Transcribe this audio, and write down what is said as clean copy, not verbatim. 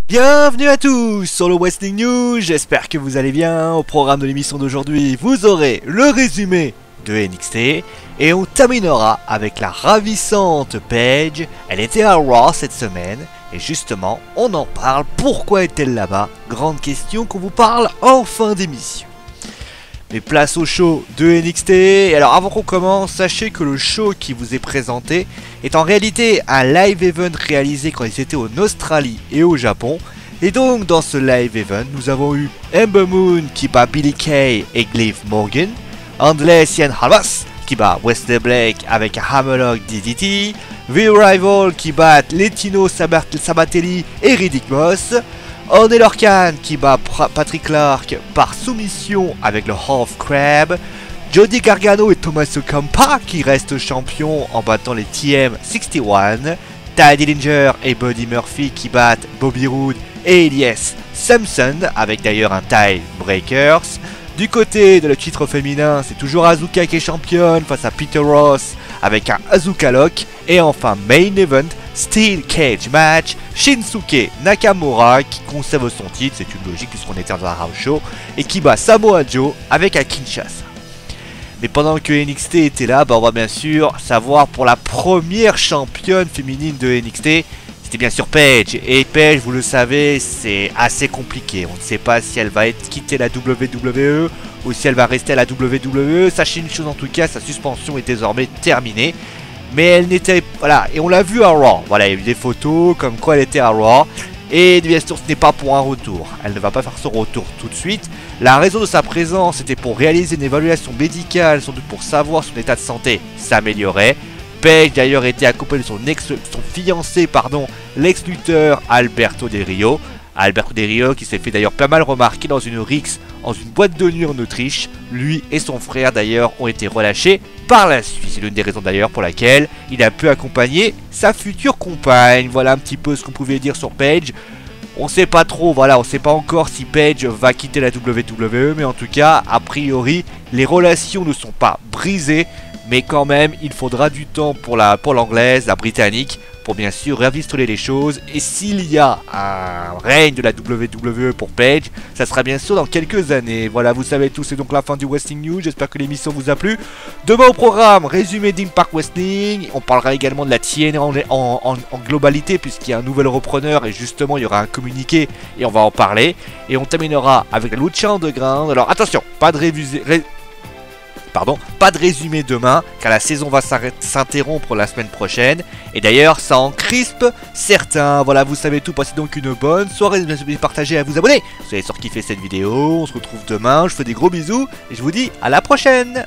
Bienvenue à tous sur le Wrestling News, j'espère que vous allez bien. Au programme de l'émission d'aujourd'hui, vous aurez le résumé de NXT et on terminera avec la ravissante Paige. Elle était à Raw cette semaine et justement, on en parle. Pourquoi est-elle là-bas? Grande question qu'on vous parle en fin d'émission. Mais place au show de NXT. Et alors avant qu'on commence, sachez que le show qui vous est présenté est en réalité un live event réalisé quand ils étaient en Australie et au Japon. Et donc dans ce live event, nous avons eu Ember Moon qui bat Billie Kay et Liv Morgan, Andless Cien Almas qui bat Wesley Blake avec un Hammerlock DDT, The Rival qui bat Latino Sabatelli et Riddick Moss, Oney Lorcan qui bat Patrick Clark par soumission avec le Half Crab, Johnny Gargano et Tommaso Ciampa qui restent champions en battant les TM61, Tye Dillinger et Buddy Murphy qui battent Bobby Roode et Elias Samson avec d'ailleurs un tie breakers. Du côté de le titre féminin, c'est toujours Asuka qui est championne face à Peter Ross avec un Asuka Lock. Et enfin, main event, Steel Cage Match, Shinsuke Nakamura qui conserve son titre, c'est une logique puisqu'on était dans un house show, et qui bat Samoa Joe avec un Kinshasa. Mais pendant que NXT était là, on va bien sûr savoir pour la première championne féminine de NXT, c'était bien sûr Paige. Et Paige, vous le savez, c'est assez compliqué. On ne sait pas si elle va quitter la WWE ou si elle va rester à la WWE. Sachez une chose en tout cas, sa suspension est désormais terminée. Mais elle n'était... Voilà, et on l'a vu à Raw. Voilà, il y a eu des photos comme quoi elle était à Raw. Et bien sûr, ce n'est pas pour un retour. Elle ne va pas faire son retour tout de suite. La raison de sa présence était pour réaliser une évaluation médicale, sans doute pour savoir son état de santé s'améliorait. Paige d'ailleurs était accompagné de son fiancé, l'ex-lutteur Alberto Del Rio. Alberto Del Rio qui s'est fait d'ailleurs pas mal remarquer dans une rixe dans une boîte de nuit en Autriche. Lui et son frère d'ailleurs ont été relâchés par la suite. C'est l'une des raisons d'ailleurs pour laquelle il a pu accompagner sa future compagne. Voilà un petit peu ce qu'on pouvait dire sur Paige. On sait pas trop, voilà, on sait pas encore si Paige va quitter la WWE, mais en tout cas, a priori, les relations ne sont pas brisées. Mais quand même, il faudra du temps pour l'anglaise, la britannique, pour bien sûr ravistoler les choses. Et s'il y a un règne de la WWE pour Paige, ça sera bien sûr dans quelques années. Voilà, vous savez tout, c'est donc la fin du Wrestling News. J'espère que l'émission vous a plu. Demain au programme, résumé d'Impact Wrestling. On parlera également de la TNA en globalité, puisqu'il y a un nouvel repreneur. Et justement, il y aura un communiqué et on va en parler. Et on terminera avec la Lucha Underground. Alors attention, pas de résumé demain, car la saison va s'interrompre la semaine prochaine. Et d'ailleurs, ça en crispe certains. Voilà, vous savez tout. Passez donc une bonne soirée. N'oubliez pas de partager et à vous abonner. Vous avez sûr kiffé cette vidéo. On se retrouve demain. Je vous fais des gros bisous. Et je vous dis à la prochaine.